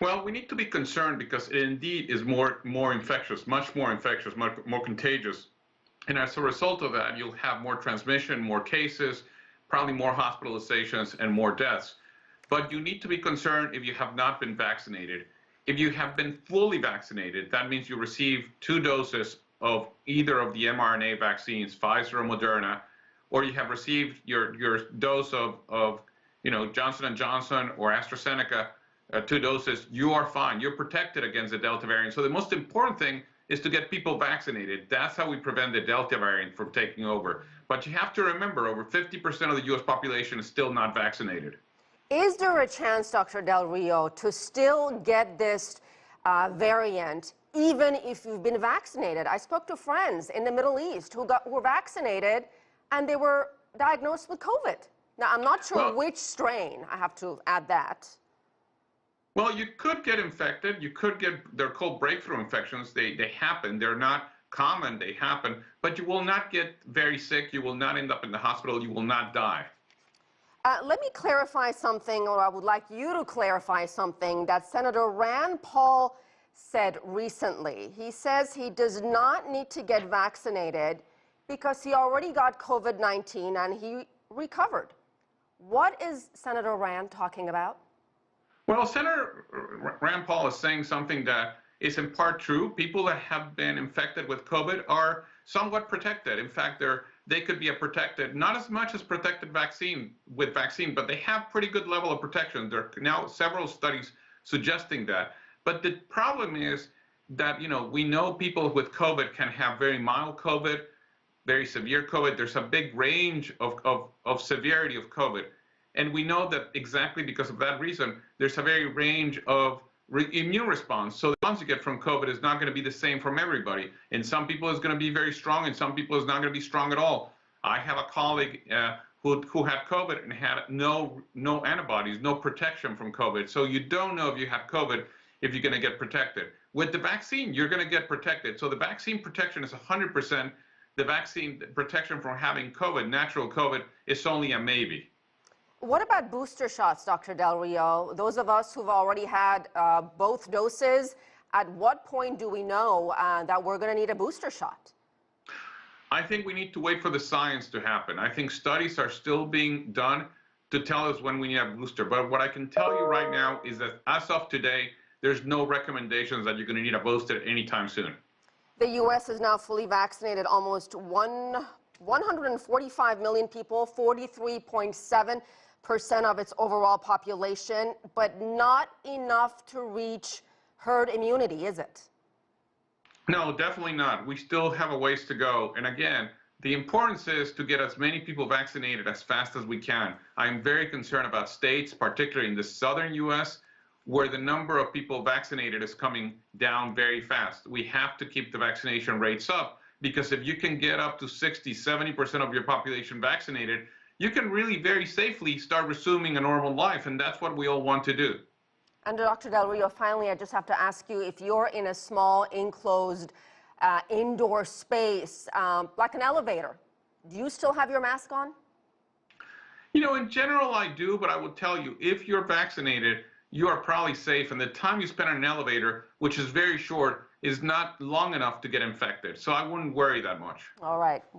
Well, we need to be concerned because it indeed is more infectious, much more infectious, much more contagious. And as a result of that, you'll have more transmission, more cases, probably more hospitalizations, and more deaths. But you need to be concerned if you have not been vaccinated. If you have been fully vaccinated, that means you received 2 doses of either of the mRNA vaccines, Pfizer or Moderna, or you have received your dose of Johnson & Johnson or AstraZeneca, 2 doses, you are fine. You're protected against the Delta variant. So the most important thing is to get people vaccinated. That's how we prevent the Delta variant from taking over. But you have to remember, over 50% of the U.S. population is still not vaccinated. Is there a chance, Dr. Del Rio, to still get this variant even if you've been vaccinated? I spoke to friends in the Middle East who were vaccinated and they were diagnosed with COVID. Now, I'm not sure which strain. I have to add that. Well, you could get infected. You could get, they're called breakthrough infections. They happen. They're not common. They happen. But you will not get very sick. You will not end up in the hospital. You will not die. Let me clarify something, or I would like you to clarify something that Senator Rand Paul said recently. He says he does not need to get vaccinated because he already got COVID-19 and he recovered. What is Senator Rand talking about? Well, Senator Rand Paul is saying something that is in part true. People that have been infected with COVID are somewhat protected. In fact, they could be protected, not as much as protected vaccine, but they have pretty good level of protection. There are now several studies suggesting that. But the problem is that, we know people with COVID can have very mild COVID, very severe COVID. There's a big range of severity of COVID. And we know that exactly because of that reason, there's a very range of immune response. So the response you get from COVID is not going to be the same from everybody. In some people, it's going to be very strong. In some people, it's not going to be strong at all. I have a colleague who had COVID and had no antibodies, no protection from COVID. So you don't know if you have COVID, if you're going to get protected. With the vaccine, you're going to get protected. So the vaccine protection is 100%. The vaccine protection from having COVID, natural COVID, is only a maybe. What about booster shots, Dr. Del Rio? Those of us who've already had both doses, at what point do we know that we're going to need a booster shot? I think we need to wait for the science to happen. I think studies are still being done to tell us when we need a booster. But what I can tell you right now is that as of today, there's no recommendations that you're going to need a booster anytime soon. The U.S. is now fully vaccinated, almost 145 million people, 43.7% of its overall population, but not enough to reach herd immunity, is it? No, definitely not. We still have a ways to go. And again, the importance is to get as many people vaccinated as fast as we can. I'm very concerned about states, particularly in the southern U.S., where the number of people vaccinated is coming down very fast. We have to keep the vaccination rates up, because if you can get up to 60, 70% of your population vaccinated, you can really very safely start resuming a normal life, and that's what we all want to do. And Dr. Del Rio, finally, I just have to ask you, if you're in a small, enclosed, indoor space, like an elevator, do you still have your mask on? In general, I do, but I will tell you, if you're vaccinated, you are probably safe, and the time you spend in an elevator, which is very short, is not long enough to get infected. So I wouldn't worry that much. All right.